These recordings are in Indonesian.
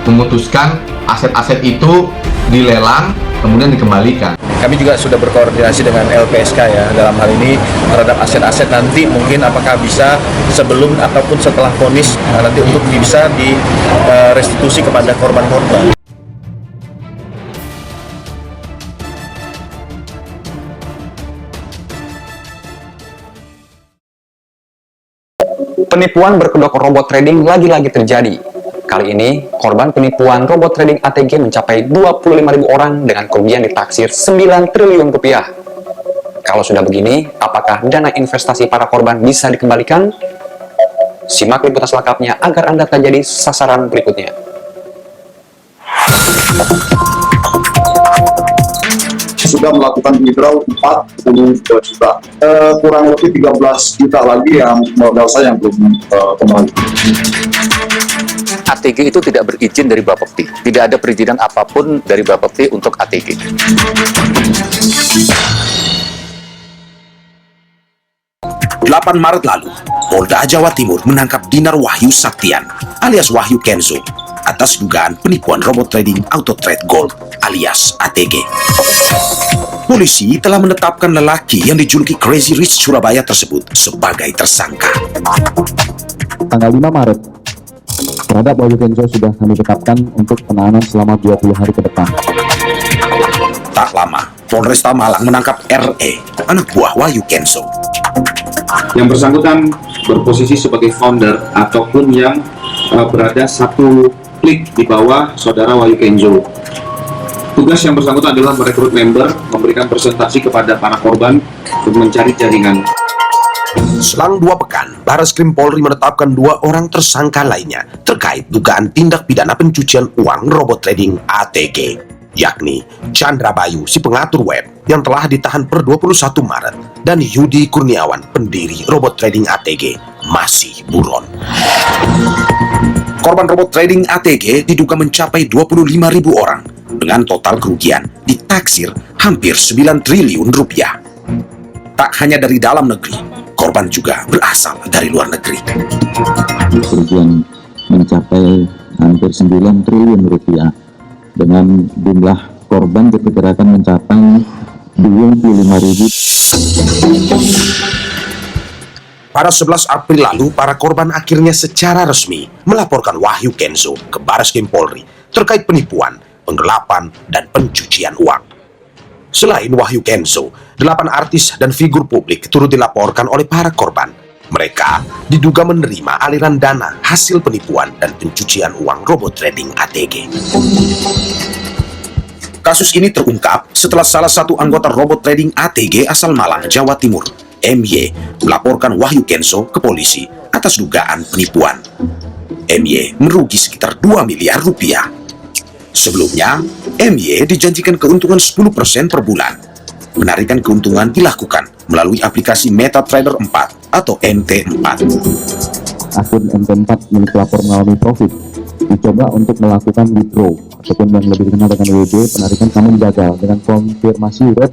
memutuskan aset-aset itu dilelang kemudian dikembalikan. Kami juga sudah berkoordinasi dengan LPSK ya dalam hal ini terhadap aset-aset nanti mungkin apakah bisa sebelum ataupun setelah vonis nanti untuk bisa direstitusi kepada korban-korban. Penipuan berkedok robot trading lagi-lagi terjadi. Kali ini, korban penipuan robot trading ATG mencapai 25.000 orang dengan kerugian ditaksir 9 triliun rupiah. Kalau sudah begini, apakah dana investasi para korban bisa dikembalikan? Simak liputan selengkapnya agar Anda tak jadi sasaran berikutnya. Sudah melakukan withdraw 42 juta, kurang lebih 13 juta lagi yang modal saya yang belum kembali. ATG itu tidak berizin dari Bapepti, tidak ada perizinan apapun dari Bapepti untuk ATG. Delapan Maret lalu, Polda Jawa Timur menangkap Dinar Wahyu Saktian alias Wahyu Kenzo atas dugaan penipuan robot trading Auto Trade Gold alias ATG. Polisi telah menetapkan lelaki yang dijuluki Crazy Rich Surabaya tersebut sebagai tersangka. Tanggal 5 Maret, terhadap Wahyu Kenzo sudah kami tetapkan untuk penahanan selama 20 hari ke depan. Tak lama, Polresta Malang menangkap RE, anak buah Wahyu Kenzo. Yang bersangkutan berposisi sebagai founder ataupun yang berada satu klik di bawah saudara Wahyu Kenzo. Tugas yang bersangkutan adalah merekrut member, memberikan presentasi kepada para korban untuk mencari jaringan. Selang 2 pekan, Barreskrim Polri menetapkan 2 orang tersangka lainnya terkait dugaan tindak pidana pencucian uang robot trading ATG, yakni Chandra Bayu, si pengatur web yang telah ditahan per 21 Maret, dan Yudi Kurniawan, pendiri robot trading ATG, masih buron. Korban robot trading ATG diduga mencapai 25.000 orang dengan total kerugian ditaksir hampir 9 triliun rupiah. Tak hanya dari dalam negeri, korban juga berasal dari luar negeri. Kerugian mencapai hampir 9 triliun rupiah dengan jumlah korban diperkirakan mencapai 25.000. Pada 11 April lalu, para korban akhirnya secara resmi melaporkan Wahyu Kenzo ke Barreskrim Polri terkait penipuan, penggelapan, dan pencucian uang. Selain Wahyu Kenzo, 8 artis dan figur publik turut dilaporkan oleh para korban. Mereka diduga menerima aliran dana hasil penipuan dan pencucian uang robot trading ATG. Kasus ini terungkap setelah salah satu anggota robot trading ATG asal Malang, Jawa Timur, MY, melaporkan Wahyu Kenzo ke polisi atas dugaan penipuan. MY merugi sekitar 2 miliar rupiah. Sebelumnya, MY dijanjikan keuntungan 10% per bulan. Penarikan keuntungan dilakukan melalui aplikasi MetaTrader 4 atau MT4. Akun MT4 milik pelapor mengalami profit. Dicoba untuk melakukan withdraw ataupun yang lebih dikenal dengan WD, penarikan namun gagal dengan konfirmasi web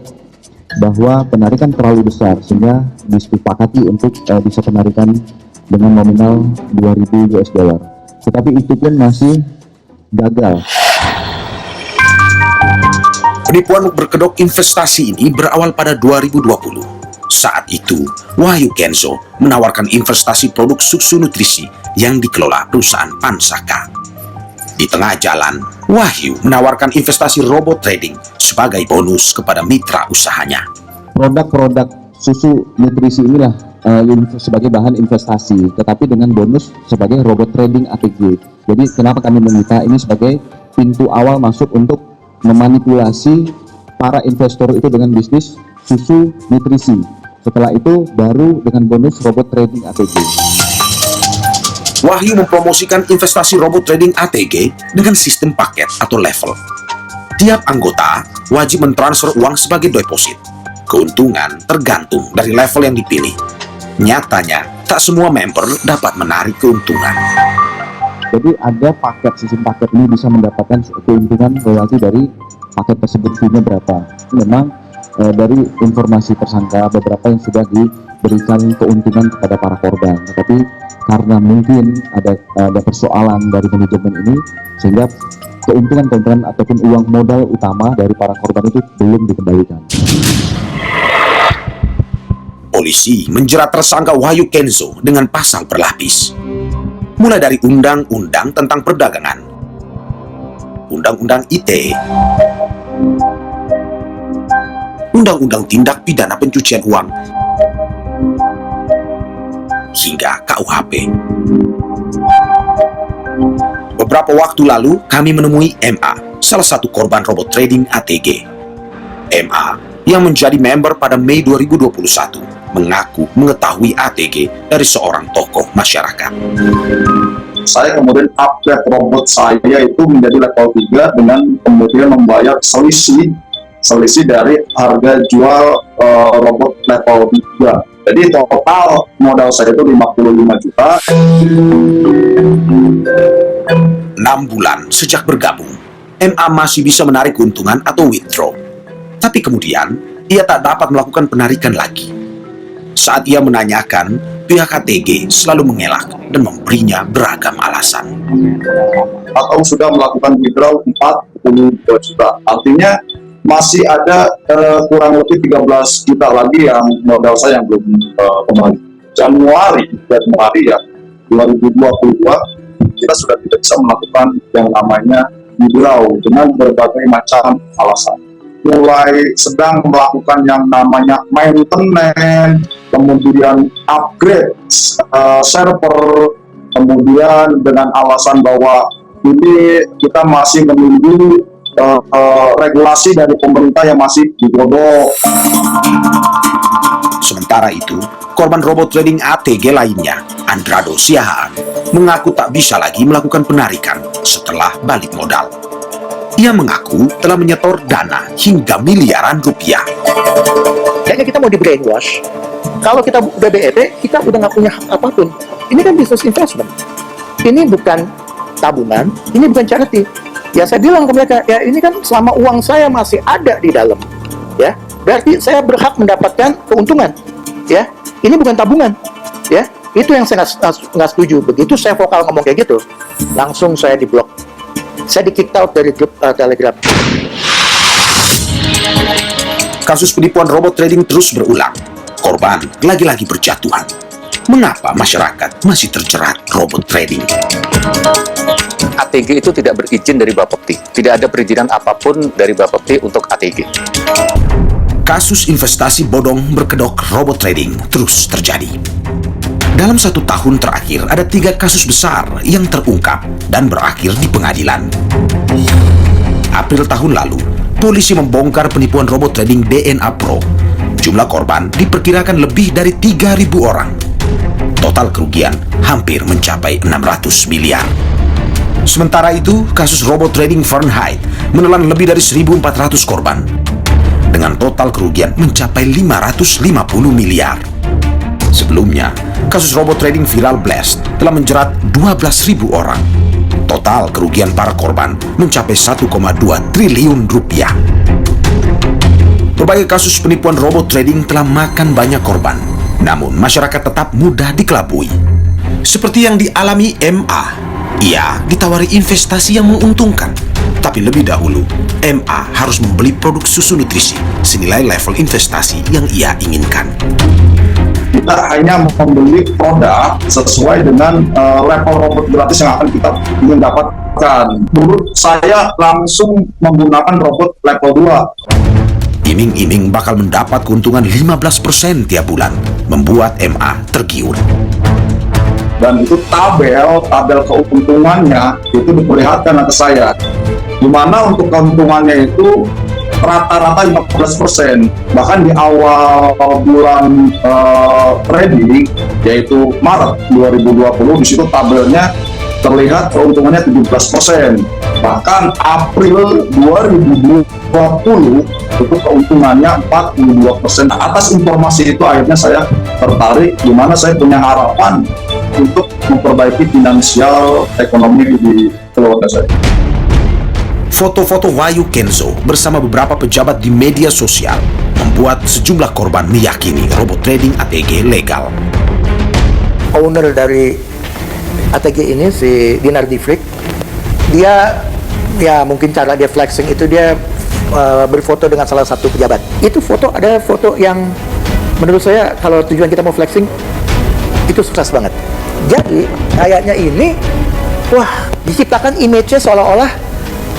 bahwa penarikan terlalu besar sehingga disepakati untuk bisa penarikan dengan nominal 2.000 US dollar. Tetapi itu pun masih gagal. Penipuan berkedok investasi ini berawal pada 2020. Saat itu, Wahyu Kenzo menawarkan investasi produk susu nutrisi yang dikelola perusahaan Pansaka. Di tengah jalan, Wahyu menawarkan investasi robot trading sebagai bonus kepada mitra usahanya. Produk-produk susu nutrisi inilah sebagai bahan investasi, tetapi dengan bonus sebagai robot trading ATG. Jadi kenapa kami meminta ini sebagai pintu awal masuk untuk memanipulasi para investor itu dengan bisnis susu nutrisi. Setelah itu baru dengan bonus robot trading ATG. Wahyu mempromosikan investasi robot trading ATG dengan sistem paket atau level. Tiap anggota wajib mentransfer uang sebagai deposit. Keuntungan tergantung dari level yang dipilih. Nyatanya, tak semua member dapat menarik keuntungan. Jadi ada paket, sistem paket ini bisa mendapatkan keuntungan royalti dari paket tersebut, fee-nya berapa. Memang dari informasi tersangka beberapa yang sudah diberikan keuntungan kepada para korban, tetapi karena mungkin ada persoalan dari manajemen ini, sehingga keuntungan ataupun uang modal utama dari para korban itu belum dikembalikan. Polisi menjerat tersangka Wahyu Kenzo dengan pasal berlapis. Mulai dari Undang-Undang tentang Perdagangan, Undang-Undang ITE, Undang-Undang Tindak Pidana Pencucian Uang, hingga KUHP. Beberapa waktu lalu kami menemui MA, salah satu korban robot trading ATG. MA yang menjadi member pada Mei 2021 mengaku mengetahui ATG dari seorang tokoh masyarakat. Saya kemudian upgrade robot saya itu menjadi level 3 dengan kemudian membayar selisih dari harga jual robot level 3. Jadi total modal saya itu 55 juta. 6 bulan sejak bergabung, MA masih bisa menarik keuntungan atau withdraw. Tapi kemudian, ia tak dapat melakukan penarikan lagi. Saat ia menanyakan, pihak ATG selalu mengelak dan memberinya beragam alasan. Atau sudah melakukan withdraw 42 juta. Artinya masih ada kurang lebih 13 juta lagi yang modal saya yang belum kembali. Januari ya 2022 kita sudah tidak bisa melakukan yang namanya withdraw dengan berbagai macam alasan. Mulai sedang melakukan yang namanya maintenance, kemudian upgrade server, kemudian dengan alasan bahwa ini kita masih menunggu regulasi dari pemerintah yang masih digodok. Sementara itu, korban robot trading ATG lainnya, Andrado Siahaan, mengaku tak bisa lagi melakukan penarikan setelah balik modal. Ia mengaku telah menyetor dana hingga miliaran rupiah. Kayaknya kita mau di brainwash. Kalau kita BBET, kita udah nggak punya hak apapun. Ini kan business investment. Ini bukan tabungan, ini bukan charity. Ya saya bilang ke mereka, ya ini kan selama uang saya masih ada di dalam, ya berarti saya berhak mendapatkan keuntungan. Ya, ini bukan tabungan. Ya, itu yang saya nggak setuju. Begitu saya vokal ngomong kayak gitu, langsung saya diblok. Saya di-kick out dari grup Telegram. Kasus penipuan robot trading terus berulang. Korban lagi-lagi berjatuhan. Mengapa masyarakat masih terjerat robot trading? ATG itu tidak berizin dari Bapepti. Tidak ada perizinan apapun dari Bapepti untuk ATG. Kasus investasi bodong berkedok robot trading terus terjadi. Dalam 1 tahun terakhir, ada 3 kasus besar yang terungkap dan berakhir di pengadilan. April tahun lalu, polisi membongkar penipuan robot trading DNA Pro. Jumlah korban diperkirakan lebih dari 3.000 orang. Total kerugian hampir mencapai 600 miliar. Sementara itu, kasus robot trading Fahrenheit menelan lebih dari 1.400 korban. Dengan total kerugian mencapai 550 miliar. Sebelumnya, kasus robot trading viral Blast telah menjerat 12.000 orang. Total kerugian para korban mencapai 1,2 triliun rupiah. Berbagai kasus penipuan robot trading telah makan banyak korban, namun masyarakat tetap mudah dikelabui. Seperti yang dialami MA, ia ditawari investasi yang menguntungkan. Tapi lebih dahulu, MA harus membeli produk susu nutrisi senilai level investasi yang ia inginkan. Kita hanya membeli produk sesuai dengan level robot gratis yang akan kita ingin dapatkan. Menurut saya langsung menggunakan robot level 2. Iming-iming bakal mendapat keuntungan 15% tiap bulan, membuat MA tergiur. Dan itu tabel keuntungannya itu diperlihatkan ke saya. Di mana untuk keuntungannya itu rata-rata 15%. Bahkan di awal bulan trading, yaitu Maret 2020, di situ tabelnya terlihat keuntungannya 17%. Bahkan April 2020 itu keuntungannya 42%. Atas informasi itu akhirnya saya tertarik, di mana saya punya harapan untuk memperbaiki finansial ekonomi di keluarga saya. Foto-foto Wahyu Kenzo bersama beberapa pejabat di media sosial membuat sejumlah korban meyakini robot trading ATG legal. Owner dari ATG ini, si Dinar Difrik, dia ya mungkin cara dia flexing itu dia berfoto dengan salah satu pejabat. Itu foto, ada foto yang menurut saya kalau tujuan kita mau flexing itu sukses banget. Jadi kayaknya ini wah, diciptakan image-nya seolah-olah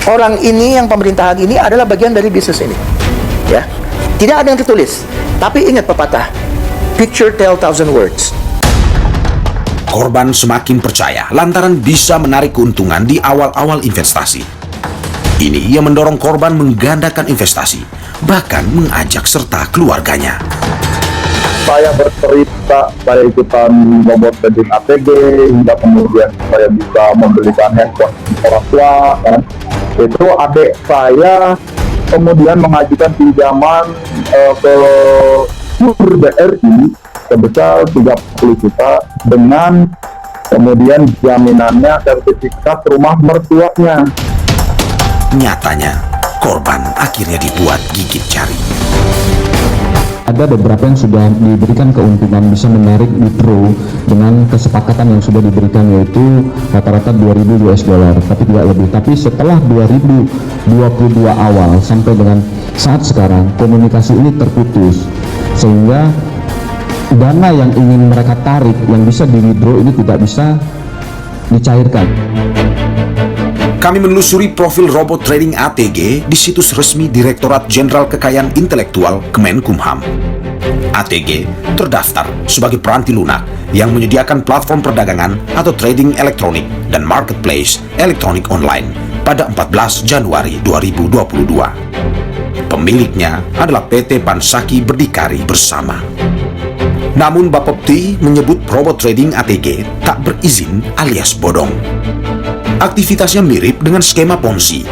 orang ini yang pemerintahan ini adalah bagian dari bisnis ini. Ya. Tidak ada yang tertulis. Tapi ingat pepatah, picture tell thousand words. Korban semakin percaya lantaran bisa menarik keuntungan di awal-awal investasi. Ini yang mendorong korban menggandakan investasi, bahkan mengajak serta keluarganya. Saya bercerita, saya ikutan robot trading ATG, hingga kemudian saya bisa membelikan handphone orang tua. Kan. Itu adik saya kemudian mengajukan pinjaman ke BRI sebesar 30 juta dengan kemudian jaminannya sertifikat rumah mertuanya. Nyatanya, korban akhirnya dibuat gigit jari. Ada beberapa yang sudah diberikan keuntungan bisa menarik withdraw dengan kesepakatan yang sudah diberikan, yaitu rata-rata 2.000 US dollar, tapi tidak lebih. Tapi setelah 2022 awal sampai dengan saat sekarang, komunikasi ini terputus, sehingga dana yang ingin mereka tarik yang bisa di withdraw ini tidak bisa dicairkan. Kami menelusuri profil robot trading ATG di situs resmi Direktorat Jenderal Kekayaan Intelektual Kemenkumham. ATG terdaftar sebagai peranti lunak yang menyediakan platform perdagangan atau trading elektronik dan marketplace elektronik online pada 14 Januari 2022. Pemiliknya adalah PT Bansaki Berdikari Bersama. Namun Bapepti menyebut robot trading ATG tak berizin alias bodong. Aktivitasnya mirip dengan skema Ponzi.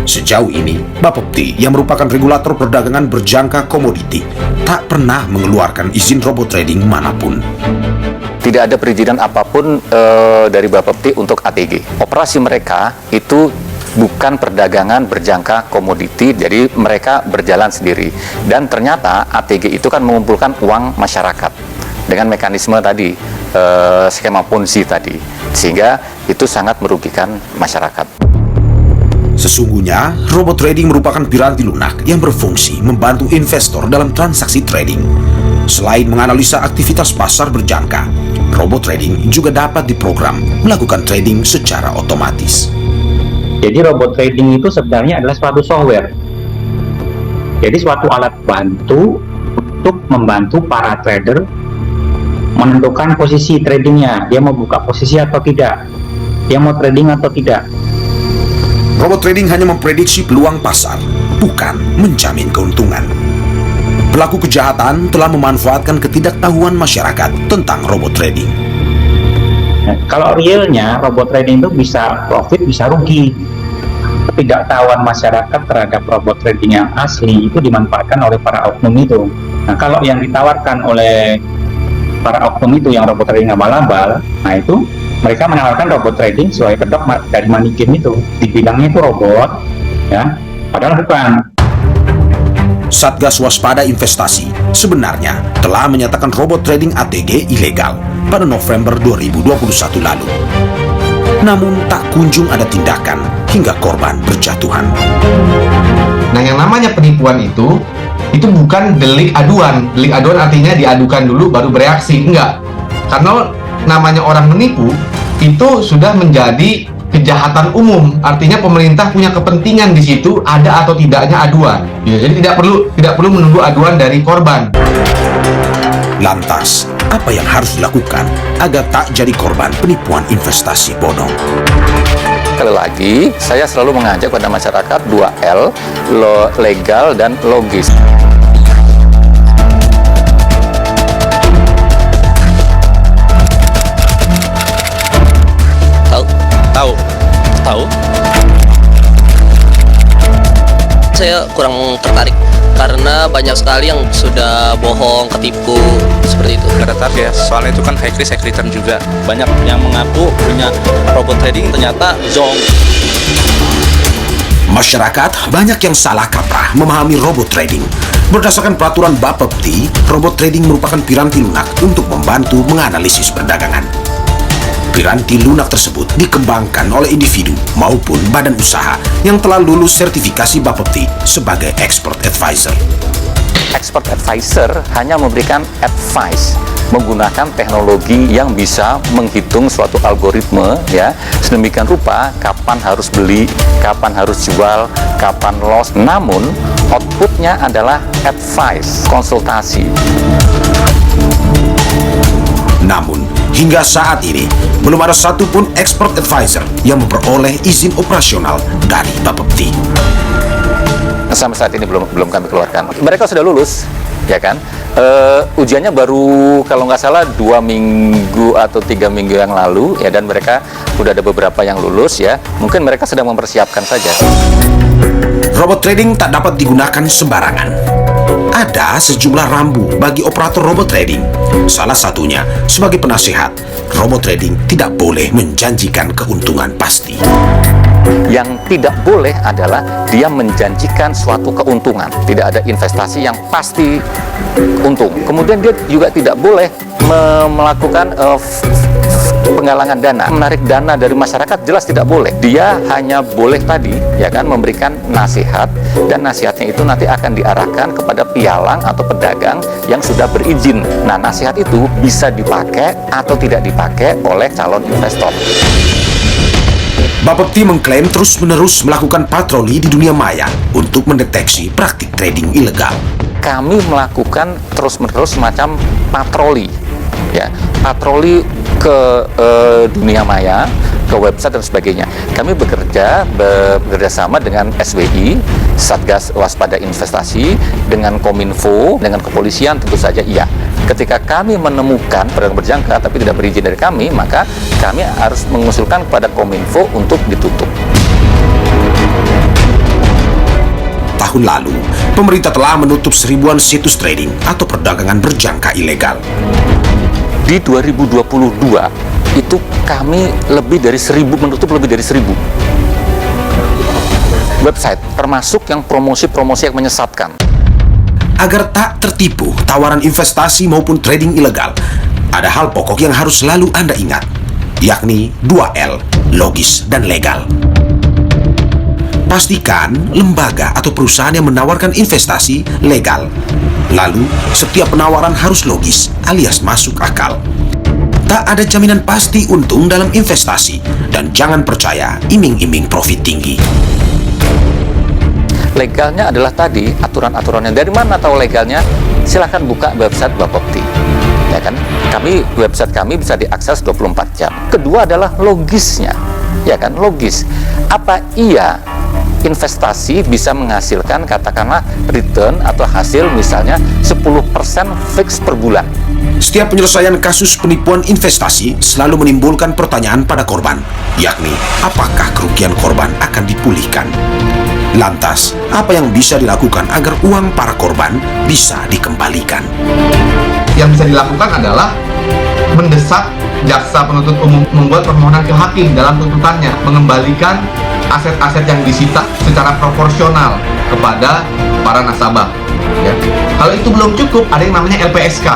Sejauh ini, Bapepti yang merupakan regulator perdagangan berjangka komoditi tak pernah mengeluarkan izin robot trading manapun. Tidak ada perizinan apapun dari Bapepti untuk ATG. Operasi mereka itu bukan perdagangan berjangka komoditi, jadi mereka berjalan sendiri. Dan ternyata ATG itu kan mengumpulkan uang masyarakat dengan mekanisme tadi, skema Ponzi tadi, sehingga itu sangat merugikan masyarakat. Sesungguhnya, robot trading merupakan piranti lunak yang berfungsi membantu investor dalam transaksi trading. Selain menganalisa aktivitas pasar berjangka, robot trading juga dapat diprogram melakukan trading secara otomatis. Jadi robot trading itu sebenarnya adalah suatu software. Jadi suatu alat bantu untuk membantu para trader menentukan posisi tradingnya, dia mau buka posisi atau tidak, dia mau trading atau tidak. Robot trading hanya memprediksi peluang pasar, bukan menjamin keuntungan. Pelaku kejahatan telah memanfaatkan ketidaktahuan masyarakat tentang robot trading. Nah, kalau realnya robot trading itu bisa profit, bisa rugi. Ketidaktahuan masyarakat terhadap robot trading yang asli itu dimanfaatkan oleh para oknum itu. Nah, kalau yang ditawarkan oleh para oknum itu yang robot trading abal-abal, nah itu mereka menawarkan robot trading sesuai kedok dari money game itu, dibilangnya itu robot, ya, padahal bukan. Satgas Waspada Investasi sebenarnya telah menyatakan robot trading ATG ilegal pada November 2021 lalu. Namun tak kunjung ada tindakan hingga korban berjatuhan. Nah, yang namanya penipuan itu bukan delik aduan. Delik aduan artinya diadukan dulu baru bereaksi. Enggak. Karena namanya orang menipu itu sudah menjadi kejahatan umum. Artinya pemerintah punya kepentingan di situ ada atau tidaknya aduan. Jadi tidak perlu menunggu aduan dari korban. Lantas, apa yang harus dilakukan agar tak jadi korban penipuan investasi bodong? Sekali lagi, saya selalu mengajak pada masyarakat 2L, legal dan logis. Tahu. Saya kurang tertarik karena banyak sekali yang sudah bohong, ketipu seperti itu. Tertarik ya, soalnya itu kan high risk high return juga. Banyak yang mengaku punya robot trading ternyata zong. Masyarakat banyak yang salah kaprah memahami robot trading. Berdasarkan peraturan Bapepti, robot trading merupakan piranti lunak untuk membantu menganalisis perdagangan. piranti lunak tersebut dikembangkan oleh individu maupun badan usaha yang telah lulus sertifikasi Bapepti sebagai expert advisor. Expert advisor hanya memberikan advice menggunakan teknologi yang bisa menghitung suatu algoritma, ya, sedemikian rupa kapan harus beli, kapan harus jual, kapan loss. Namun outputnya adalah advice, konsultasi. Namun hingga saat ini belum ada satupun expert advisor yang memperoleh izin operasional dari Bapepti. Sampai saat ini belum kami keluarkan. Mereka sudah lulus, ya kan? Ujiannya baru kalau nggak salah 2 minggu atau 3 minggu yang lalu, ya, dan mereka sudah ada beberapa yang lulus, ya. Mungkin mereka sedang mempersiapkan saja. Robot trading tak dapat digunakan sembarangan. Ada sejumlah rambu bagi operator robot trading. Salah satunya sebagai penasihat, robot trading tidak boleh menjanjikan keuntungan pasti. Yang tidak boleh adalah dia menjanjikan suatu keuntungan. Tidak ada investasi yang pasti untung. Kemudian dia juga tidak boleh melakukan penggalangan dana, menarik dana dari masyarakat, jelas tidak boleh. Dia hanya boleh tadi, ya kan, memberikan nasihat, dan nasihatnya itu nanti akan diarahkan kepada pialang atau pedagang yang sudah berizin. Nah, nasihat itu bisa dipakai atau tidak dipakai oleh calon investor. Bapepti mengklaim terus-menerus melakukan patroli di dunia maya untuk mendeteksi praktik trading ilegal. Kami melakukan terus-menerus semacam patroli, ya, patroli ke dunia maya, ke website dan sebagainya. Kami bekerja sama dengan SWI, Satgas Waspada Investasi, dengan Kominfo, dengan kepolisian, tentu saja iya. Ketika kami menemukan pedagang berjangka tapi tidak berizin dari kami, maka kami harus mengusulkan kepada Kominfo untuk ditutup. Tahun lalu, pemerintah telah menutup 1000-an situs trading atau perdagangan berjangka ilegal. Di 2022 itu kami menutup lebih dari 1000 website, termasuk yang promosi-promosi yang menyesatkan. Agar tak tertipu tawaran investasi maupun trading ilegal, ada hal pokok yang harus selalu Anda ingat, yakni 2L, logis dan legal. Pastikan lembaga atau perusahaan yang menawarkan investasi legal. Lalu, setiap penawaran harus logis alias masuk akal. Tak ada jaminan pasti untung dalam investasi, dan jangan percaya iming-iming profit tinggi. Legalnya adalah tadi aturan-aturannya. Dari mana tahu legalnya? Silahkan buka website Bapepti, ya kan? Website kami bisa diakses 24 jam. Kedua adalah logisnya, ya kan? Logis. Apa iya investasi bisa menghasilkan katakanlah return atau hasil misalnya 10% fix per bulan? Setiap penyelesaian kasus penipuan investasi selalu menimbulkan pertanyaan pada korban, yakni apakah kerugian korban akan dipulihkan? Lantas, apa yang bisa dilakukan agar uang para korban bisa dikembalikan? Yang bisa dilakukan adalah mendesak jaksa penuntut umum membuat permohonan ke hakim dalam tuntutannya, mengembalikan aset-aset yang disita secara proporsional kepada para nasabah. Ya. Kalau itu belum cukup, ada yang namanya LPSK,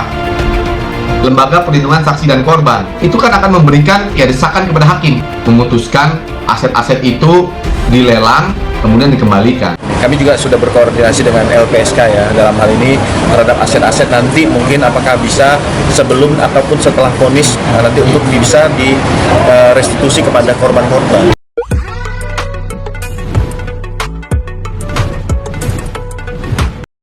Lembaga Perlindungan Saksi dan Korban. Itu kan akan memberikan desakan kepada hakim, memutuskan aset-aset itu dilelang, kemudian dikembalikan. Kami juga sudah berkoordinasi dengan LPSK, ya, dalam hal ini terhadap aset-aset nanti mungkin apakah bisa sebelum ataupun setelah vonis nanti untuk bisa direstitusi kepada korban-korban.